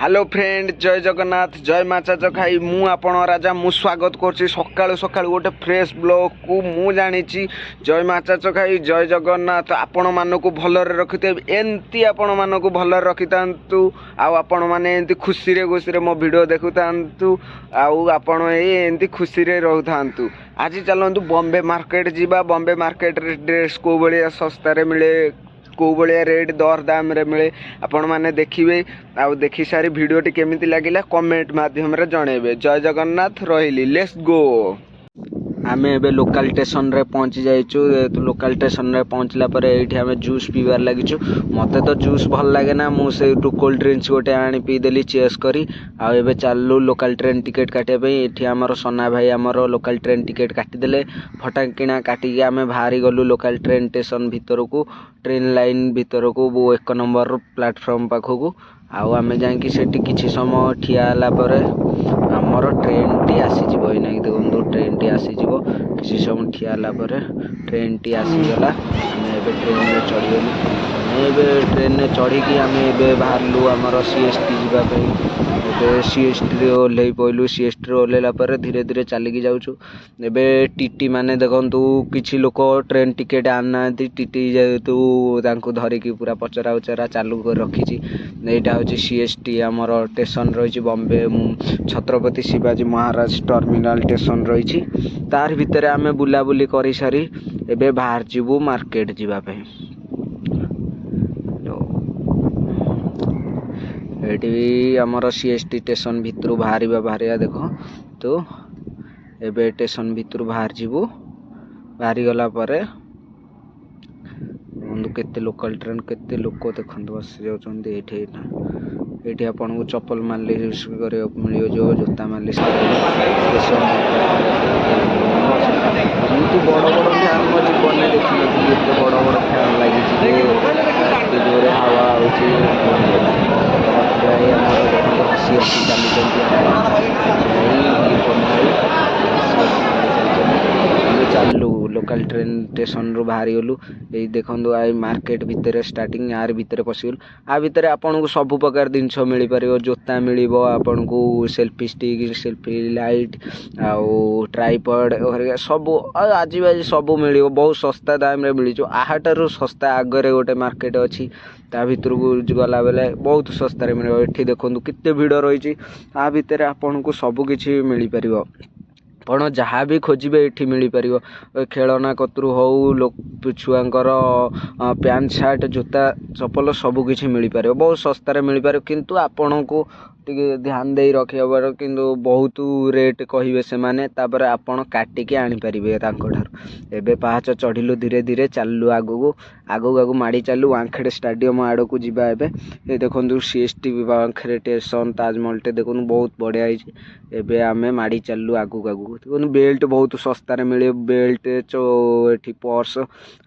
Hello friend, जय जगन्नाथ, जय माचा चखाई। मु आपण राजा मु स्वागत करछि सकाळु सकाळु गोटे फ्रेश ब्लॉग को। मु जानी जय माचा चखाई, जय जगन्नाथ। आपण मानकु भलरे रखिते, एंती आपण मानकु भलरे रखितांतु। आपण माने एंती खुशी रे मो वीडियो देखुतांतु। आपण एंती खुशी रे रहउतांतु। आज चलंतु बॉम्बे मार्केट जीवा। बॉम्बे मार्केट रे ड्रेस को बलिया सस्ता रे मिले, को भाया रेट दर दाम रे मिले आपण माने देखिए। आउ देखि सारी वीडियोटी केमिति लागिला कमेंट माध्यम रे जणेबे। जय जगन्नाथ, रहिली, लेट्स गो। आमे एबे लोकल स्टेशन रे पहुंची जाइछु। तो लोकल स्टेशन रे पहुंचला पर एठी आमे जूस पीबार लागिछु। मते तो जूस भल लागे ना, मु से टू कोल्ड ड्रिंक्स गोटे आनी पी देली चेस करी। आ एबे चालू लोकल ट्रेन टिकेट काटे पे। एठी हमर सोना भाई हमर लोकल ट्रेन टिकेट काटी देले। फटाकिना काटी के आमे भारी गलु लोकल ट्रेन स्टेशन भीतर को, ट्रेन लाइन भीतर को, वो 1 नंबर प्लेटफॉर्म पाखो। आउ आमे जांकी सेठी किछि समय ठिया हला परे हमर ट्रेन टी आसी जिवो। इना देखो ट्रेन टी आसी जिवो। किछि समय ठिया हला परे ट्रेन टी आसी गला। आमे एबे ट्रेन रे चढ़ी गेलु। एबे ट्रेन रे चढ़ी कि आमे एबे बाहरलु हमर सीएसटी जिबा पे। एबे सीएसटी रे ओल्हेई पइलु। सीएसटी रे ओल्हेला परे धीरे धीरे चलिकी जाउछु। एबे टीटी माने देखंतु किछि लोक ट्रेन टिकेट आनांती। टीटी जेतु तांको धरिकी पूरा पचरा उचरा चालू कर रखिछि। एटा होछि सीएसटी हमर स्टेशन रहिछि बॉम्बे छत्रपति शिवाजी महाराज टर्मिनल स्टेशन रहिछि। तार भितरे आमे बुलाबुली करि सारी एबे बाहर जिवु मार्केट जिबा पे। एटी हमर सीएसटी स्टेशन भितरु बाहरिया देखो तो एबे स्टेशन भितरु बाहर जिवु। बाहरी गला परे केते लोकल ट्रेन केते लोक देखंतु बस जाउछन्ती। एठी आपन को चप्पल मालिश करे मिलियो, जो जूता मालिश करे। बड़ बड़ फैन मो जीवन में देखी नथि। एते बड़ बड़ फैन लागिछि जे जोरे हवा होछि। हसी हसी चालू लोकल ट्रेन स्टेशन रु बाहरी गलु। ए देखंतु आई मार्केट भितर स्टार्टिंग यार भितर पसिगलु। आ भितर आपन को सब प्रकार जिनस मिली परियो। जोता मिलिबो आपन को, सेल्फी स्टिक, सेल्फी लाइट, आउ ट्राइपॉड और सब आज बाजी सब मिलिबो। बहुत सस्ता दाम रे मिलिजो। आहाटारु सस्ता आगरे गोटे मार्केट अछि। ता भितर को गला बेले बहुत सस्ता रे मिलिबो। एठी देखंतु केते भीड़ रहिछि। आ भितर आपन को सब किछि मिली परिबो। आपण जहाँ भी खोजिबे एठी मिली परिबो। खेलना कतरू हो, छुआंकर पैंट शर्ट, जूता चप्पल सब किछि मिली परिबो। बहुत सस्ता रे मिली परिबो। किंतु आपण को टिके ध्यान दे रखिबार। किंतु बहुत रेट कहिबे से माने, तापर आपण काटी के आनी परिबे तांको ठार। एबे पाहाच चढ़िलु धीरे धीरे चाललु आगु माड़ी चाललु वानखेड़े स्टेडियम आड़ को जिबा। एबे ए देखंतु सीएसटी वानखेड़े स्टेशन ताजमहल टे देखंतु बहुत बढ़िया हिची। एबे आमे माड़ी चाललु आगु देखंतु बेल्ट बहुत सस्ता रे मिले। बेल्ट एठी पर्स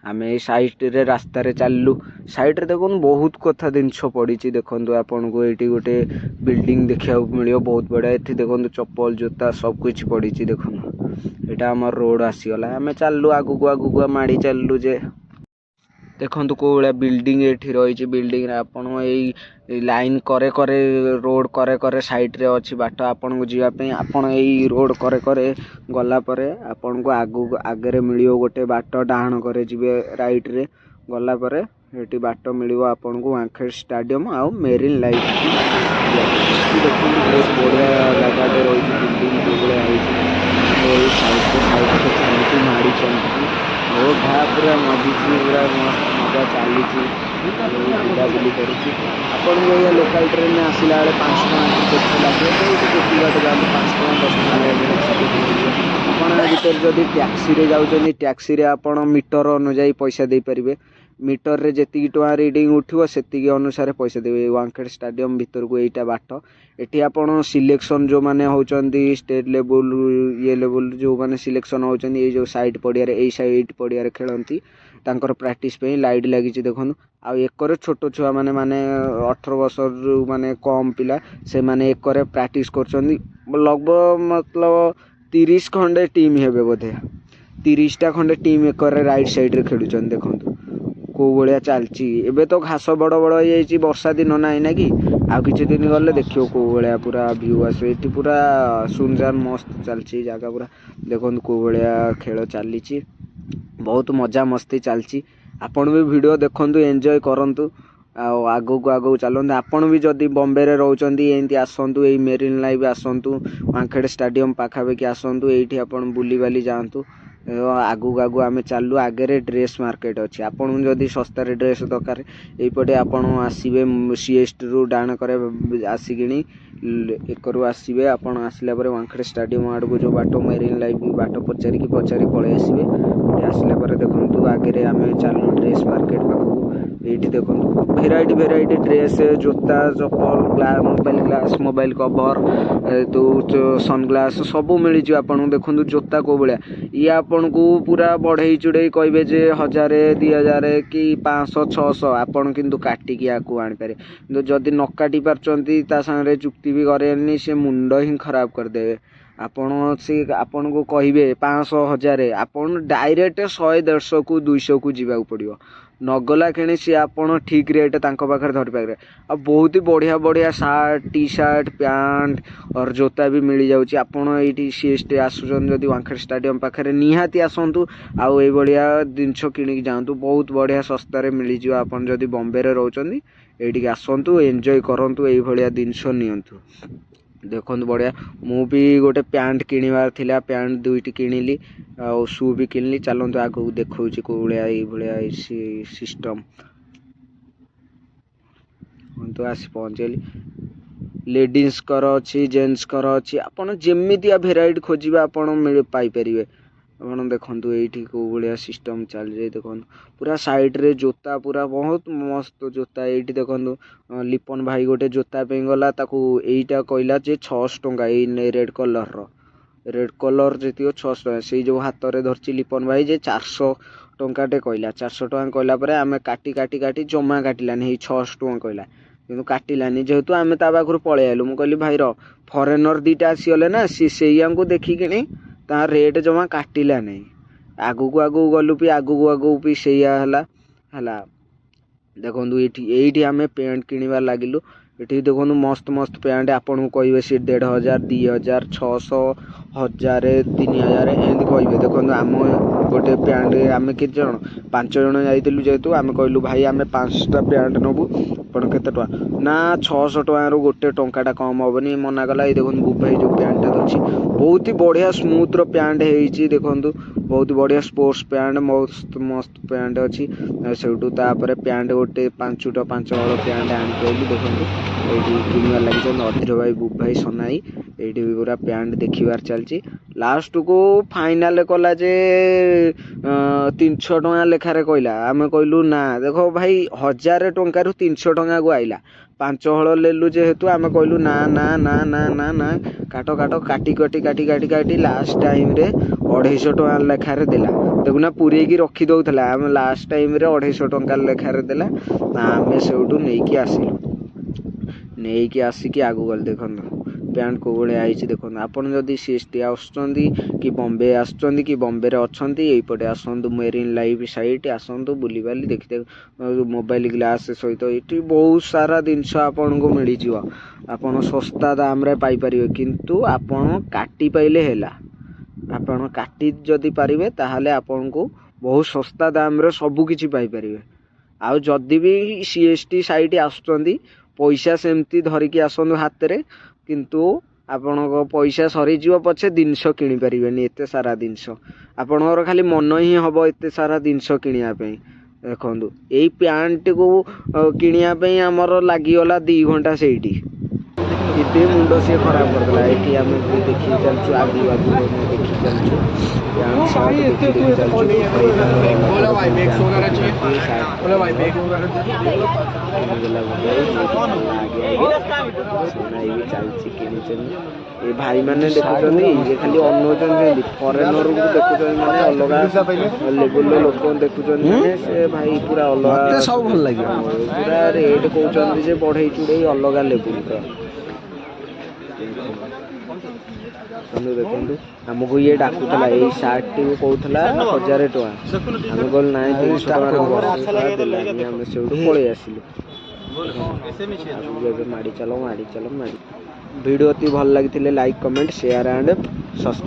आमे साइड रे रास्ता रे चाललु। साइड रे देखंतु बहुत कथा जिंस पड़ीची। देखंतु आपन को एठी गोटे बिल्डिंग देखिया मिलियो बहुत बड़ा। एठी देखंतु चप्पल जूता सब कुछ पड़ीची। देखंतु एटा हमर रोड आसी गला। आमे चाललु आगु माड़ी चाललु जे देखंतु को बड़ा बिल्डिंग एठी रहिची। बिल्डिंग रे आपन एई लाइन करे करे रोड करे करे साइड रे अछि बाट आपन को जिया पे। आपन एई रोड करे करे गला परे आपन को आगे रे मिलियो गोटे बाट। डाहण करे जिबे राइट रे गला परे एटी बाट मिलियो आपन को वानखेड़ स्टेडियम आउ मेरिन लाइफ। देखंतु बहुत बढ़िया जगह रहिची। बिल्डिंग को बड़ा हिची। एई साइड से माड़ी चंती ओ घा पूरा नदी पूरा मस्त मजा चलीची। बुलाबुली करुची। आपन को ये लोकल ट्रेन में आसिला बेले 5 टका टिकट लागे। केती बाट जाते 5 टका 10 टका लागे। आपन भीतर जदि टैक्सी रे जाउछनी, टैक्सी रे आपन मीटर अनुसार पैसा दे परिबे। मीटर रे जेतिकी टका रीडिंग उठिबो सेतिकी अनुसार पैसा देबे। वानखेड़ स्टेडियम भीतर को एटा बाट। एटी आपन सिलेक्शन जो माने होचंदी स्टेट लेवल ये लेवल जो माने सिलेक्शन होचंदी ए जो साइड पडिया रे ए साइड पडिया रे खेलंती तांकर प्रैक्टिस पे लाइट लागिची। देखनु आ एकर छोटो छुआ माने 18 वर्ष माने कम पिला से माने एकर प्रैक्टिस करचंदी। लगभग मतलब 30 खंडे टीम हेबे बोधे। 30 टा खंडे टीम एकर राइट साइड रे खेलुचंदी। देखंतु କେଉଁ ଭଳିଆ ଚାଲିଛି। ଏବେ ତ ଘାସ ବଡ଼ ବଡ଼ ହେଇଯାଇଛି, ବର୍ଷା ଦିନ ନାହିଁ ନା କି, ଆଉ କିଛି ଦିନ ଗଲେ ଦେଖିବ କେଉଁ ଭଳିଆ ପୁରା ଭିୟୁ ଆସିବ। ଏଠି ପୁରା ସୁନସାନ ମସ୍ତ ଚାଲିଛି ଜାଗା ପୁରା। ଦେଖନ୍ତୁ କେଉଁ ଭଳିଆ ଖେଳ ଚାଲିଛି, ବହୁତ ମଜାମସ୍ତି ଚାଲିଛି। ଆପଣ ବି ଭିଡ଼ିଓ ଦେଖନ୍ତୁ, ଏନ୍ଜୟ କରନ୍ତୁ, ଆଉ ଆଗକୁ ଚାଲନ୍ତୁ। ଆପଣ ବି ଯଦି ବମ୍ବେରେ ରହୁଛନ୍ତି ଏମିତି ଆସନ୍ତୁ, ଏଇ ମେରିନ୍ ଲାଇଭ୍ ଆସନ୍ତୁ, ୱାଙ୍ଗଖେଡ଼େ ଷ୍ଟାଡ଼ିୟମ୍ ପାଖାପାଖି ଆସନ୍ତୁ, ଏଇଠି ଆପଣ ବୁଲିବାଲି ଯାଆନ୍ତୁ। ଆଗକୁ ଆମେ ଚାଲୁ। ଆଗରେ ଡ୍ରେସ୍ ମାର୍କେଟ ଅଛି, ଆପଣଙ୍କୁ ଯଦି ଶସ୍ତାରେ ଡ୍ରେସ୍ ଦରକାର ଏଇପଟେ ଆପଣ ଆସିବେ CSTରୁ ଡାହାଣ କରେ ଆସିକିଣି ଏକରୁ ଆସିବେ। ଆପଣ ଆସିଲା ପରେ ୱାଙ୍ଗଖେଡ଼େ ଷ୍ଟାଡ଼ିୟମ୍ ଆଡ଼କୁ ଯେଉଁ ବାଟ ମେରିନ୍ ଲାଇଭ୍ ବାଟ ପଚାରି ପଳେଇ ଆସିବେ। ଆସିଲା ପରେ ଦେଖନ୍ତୁ ଆଗରେ ଆମେ ଚାଲୁ ଡ୍ରେସ୍ ମାର୍କେଟ ପାଖକୁ। ଏଇଠି ଦେଖନ୍ତୁ ଭେରାଇଟି ଡ୍ରେସ୍, ଜୋତା, ଚପଲ, ମୋବାଇଲ କଭର, ସନଗ୍ଲାସ୍ ସବୁ ମିଳିଯିବ ଆପଣଙ୍କୁ। ଦେଖନ୍ତୁ ଜୋତା କେଉଁ ଭଳିଆ, ଇଏ ଆପଣଙ୍କୁ ପୁରା ବଢ଼େଇ ଚୁଡ଼େଇ କହିବେ ଯେ 1000, 2000 କି 500, 600, ଆପଣ କିନ୍ତୁ କାଟିକି ଆକୁ ଆଣିପାରିବେ। କିନ୍ତୁ ଯଦି ନ କାଟି ପାରୁଛନ୍ତି ତା ସାଙ୍ଗରେ ଚୁକ୍ତି ବି କରେନି, ସେ ମୁଣ୍ଡ ହିଁ ଖରାପ କରିଦେବେ। ଆପଣଙ୍କୁ କହିବେ 500, 1000, ଆପଣ ଡାଇରେକ୍ଟ 100, 150କୁ 200କୁ ଯିବାକୁ ପଡ଼ିବ। ନଗଲା କିଣି ସିଏ ଆପଣ ଠିକ୍ ରେଟ୍ ତାଙ୍କ ପାଖରେ ଧରିପାରିବେ। ଆଉ ବହୁତ ବଢ଼ିଆ ସାର୍ଟ, ଟି ସାର୍ଟ, ପ୍ୟାଣ୍ଟ और ଜୋତା ବି ମିଳିଯାଉଛି। ଆପଣ ଏଇଠି CST ଆସୁଛନ୍ତି ଯଦି ୱାଙ୍ଗଖେଡ଼େ ଷ୍ଟାଡ଼ିୟମ୍ ପାଖରେ ନିହାତି ଆସନ୍ତୁ, ଆଉ ଏଇଭଳିଆ ଜିନିଷ କିଣିକି ଯାଆନ୍ତୁ। ବହୁତ ବଢ଼ିଆ ଶସ୍ତାରେ ମିଳିଯିବ। ଆପଣ ଯଦି ବମ୍ବେରେ ରହୁଛନ୍ତି ଏଇଠିକି ଆସନ୍ତୁ, ଏନ୍ଜୟ କରନ୍ତୁ, ଏଇଭଳିଆ ଜିନିଷ ନିଅନ୍ତୁ। ଦେଖନ୍ତୁ ବଢ଼ିଆ। ମୁଁ ବି ଗୋଟେ ପ୍ୟାଣ୍ଟ କିଣିବାର ଥିଲା, ପ୍ୟାଣ୍ଟ 2ଟି କିଣିଲି, ଆଉ ସୁ ବି କିଣିଲି। ଚାଲନ୍ତୁ ଆଗକୁ ଦେଖାଉଛି କେଉଁ ଭଳିଆ ଏଇଭଳିଆ ସିଷ୍ଟମ୍। ତ ଆସି ପହଞ୍ଚିଗଲି। ଲେଡ଼ିଜ୍ଙ୍କର ଅଛି, ଜେଣ୍ଟସ୍ଙ୍କର ଅଛି, ଆପଣ ଯେମିତିଆ ଭେରାଇଟି ଖୋଜିବେ ଆପଣ ପାଇପାରିବେ। ଆପଣ ଦେଖନ୍ତୁ ଏଇଠି କେଉଁ ଭଳିଆ ସିଷ୍ଟମ୍ ଚାଲିଛି। ଦେଖନ୍ତୁ ପୁରା ସାଇଡ଼୍ରେ ଜୋତା, ପୁରା ବହୁତ ମସ୍ତ ଜୋତା। ଏଇଠି ଦେଖନ୍ତୁ ଲିପନ ଭାଇ ଗୋଟେ ଜୋତା ପାଇଁ ଗଲା, ତାକୁ ଏଇଟା କହିଲା ଯେ 600 ଟଙ୍କା। ଏଇ ରେଡ଼୍ କଲର୍ ଯେତିକ 600 ଟଙ୍କା। ସେଇ ଯେଉଁ ହାତରେ ଧରିଛି ଲିପନ ଭାଇ ଯେ 400 ଟଙ୍କାଟେ କହିଲା। 400 ଟଙ୍କା କହିଲା ପରେ ଆମେ କାଟି ଜମା କାଟିଲାନି, ହେଇ 600 ଟଙ୍କା କହିଲା, କିନ୍ତୁ କାଟିଲାନି। ଯେହେତୁ ଆମେ ତା ପାଖରୁ ପଳେଇ ଆଇଲୁ, ମୁଁ କହିଲି ଭାଇର ଫରେନର୍ 2ଟା ଆସିଗଲେ ନା, ସେଇଆଙ୍କୁ ଦେଖିକିଣି ତା ରେଟ୍ ଜମା କାଟିଲା ନାହିଁ। ଆଗକୁ ଗଲୁ ବି ଆଗକୁ ବି ସେଇଆ ହେଲା। ଦେଖନ୍ତୁ ଏଇଠି ଆମେ ପ୍ୟାଣ୍ଟ କିଣିବାର ଲାଗିଲୁ। ଏଠି ଦେଖନ୍ତୁ ମସ୍ତ ପ୍ୟାଣ୍ଟ ଆପଣଙ୍କୁ କହିବେ ସେ 1500, 2000, 600, 1000, 3000 ଏମିତି କହିବେ। ଦେଖନ୍ତୁ ଆମ ଗୋଟେ ପ୍ୟାଣ୍ଟ, ଆମେ କେତେ ଜଣ, 5 ଜଣ ଯାଇଥିଲୁ। ଯେହେତୁ ଆମେ କହିଲୁ ଭାଇ ଆମେ 5ଟା ପ୍ୟାଣ୍ଟ ନେବୁ, ଆପଣ କେତେ ଟଙ୍କା ନା 600 ଟଙ୍କାରୁ ଗୋଟେ ଟଙ୍କାଟା କମ୍ ହେବନି, ମନା କଲା। ଏଇ ଦେଖନ୍ତୁ ବୁବୁ ଭାଇ ଯେଉଁ ପ୍ୟାଣ୍ଟଟା ଧରିଛି, ବହୁତ ବଢ଼ିଆ ସ୍ମୁଥ୍ର ପ୍ୟାଣ୍ଟ ହେଇଛି। ଦେଖନ୍ତୁ ବହୁତ ବଢ଼ିଆ ସ୍ପୋର୍ଟସ୍ ପ୍ୟାଣ୍ଟ, ମସ୍ତ ପ୍ୟାଣ୍ଟ ଅଛି। ସେଇଠୁ ତାପରେ ପ୍ୟାଣ୍ଟ ଗୋଟେ 5 ହଳ ପ୍ୟାଣ୍ଟ ଆଣିକି ଆଇଲୁ। ଦେଖନ୍ତୁ ଏଇଠି କିଣିବାର ଲାଗିଛନ୍ତି ଅଧୀର ଭାଇ, ବୁବୁ ଭାଇ, ସନାଇ। ଏଇଠି ବି ପୁରା ପ୍ୟାଣ୍ଟ ଦେଖିବାର ଚାଲିଛି। ଲାଷ୍ଟକୁ ଫାଇନାଲ୍ କଲା ଯେ 300 ଟଙ୍କା ଲେଖାରେ କହିଲା। ଆମେ କହିଲୁ ନା ଦେଖ ଭାଇ 1000 ଟଙ୍କାରୁ 300 ଟଙ୍କାକୁ ଆଇଲା। 5 ହଳ ନେଲୁ ଯେହେତୁ ଆମେ କହିଲୁ ନା କାଟି ଲାଷ୍ଟ ଟାଇମ୍ରେ 250 ଟଙ୍କା ଲେଖାରେ ଦେଲା। ଦେଖୁନା ପୁରେଇକି ରଖି ଦେଉଥିଲା, ଆମେ ଲାଷ୍ଟ ଟାଇମ୍ରେ 250 ଟଙ୍କା ଲେଖାରେ ଦେଲା। ଆମେ ସେଇଠୁ ନେଇକି ଆସିକି ଆଗକୁ ଗଲି। ଦେଖନ୍ତୁ ପ୍ୟାଣ୍ଟ କେଉଁ ଭଳିଆ ହେଇଛି ଦେଖନ୍ତୁ। ଆପଣ ଯଦି CST ଆସୁଛନ୍ତି କି ବମ୍ବେ ଆସୁଛନ୍ତି କି ବମ୍ବେରେ ଅଛନ୍ତି, ଏଇପଟେ ଆସନ୍ତୁ ମେରିନ୍ ଲାଇଭ୍ ସାଇଟ୍ ଆସନ୍ତୁ, ବୁଲିବାଲି ଦେଖିଦେବେ। ମୋବାଇଲ ଗ୍ଲାସ୍ ସହିତ ଏଇଠି ବହୁତ ସାରା ଜିନିଷ ଆପଣଙ୍କୁ ମିଳିଯିବ। ଆପଣ ଶସ୍ତା ଦାମରେ ପାଇପାରିବେ, କିନ୍ତୁ ଆପଣ କାଟି ପାଇଲେ ହେଲା। ଆପଣ କାଟି ଯଦି ପାରିବେ ତାହେଲେ ଆପଣଙ୍କୁ ବହୁତ ଶସ୍ତା ଦାମରେ ସବୁ କିଛି ପାଇପାରିବେ। ଆଉ ଯଦି ବି CST ସାଇଟ୍ ଆସୁଛନ୍ତି, ପଇସା ସେମିତି ଧରିକି ଆସନ୍ତୁ ହାତରେ, କିନ୍ତୁ ଆପଣଙ୍କ ପଇସା ସରିଯିବ ପଛେ ଜିନିଷ କିଣିପାରିବେନି। ଏତେ ସାରା ଜିନିଷ ଆପଣଙ୍କର ଖାଲି ମନ ହିଁ ହେବ ଏତେ ସାରା ଜିନିଷ କିଣିବା ପାଇଁ। ଦେଖନ୍ତୁ ଏଇ ପ୍ୟାଣ୍ଟକୁ କିଣିବା ପାଇଁ ଆମର ଲାଗିଗଲା 2 ଘଣ୍ଟା। ସେଇଠି ଏତେ ମୁଣ୍ଡ ସିଏ ଖରାପ କରିଦେଲା। ଏଠି ଆମେ ଦେଖି ଚାଲିଛୁ, ଆଗକୁ ଦେଖି ଚାଲିଛୁ, ପ୍ୟାଣ୍ଟ ସାର୍ଟ ଦେଖି ଚାଲିଛୁ। ଚାଲିଛି କିଣିଛନ୍ତି ଏ ଭାଇମାନେ, ଦେଖୁଛନ୍ତି ଇଏ ଖାଲି ଅନଉଛନ୍ତି ସେମିତି। ଫରେନରକୁ ଦେଖୁଛନ୍ତି ମାନେ ଅଲଗା ଲେବୁଲର ଲୋକ ଦେଖୁଛନ୍ତି ମାନେ ସେ ଭାଇ ପୁରା ଅଲଗା। ସବୁ ଭଲ ଲାଗିବ। ପୁରା ରେଟ୍ କହୁଛନ୍ତି ଯେ ବଢ଼େଇ ଚୁଢ଼େଇ ଅଲଗା ଲେବୁଲର। बंधु देखु आमको ये डाकुला यही सार्ट टी कहला 1000 टଙ୍କା आम कहल ना 300 टकर आम से पलि आसिलु माड़ी चलो वीडियो अति भल लगी like comment share and subscribe.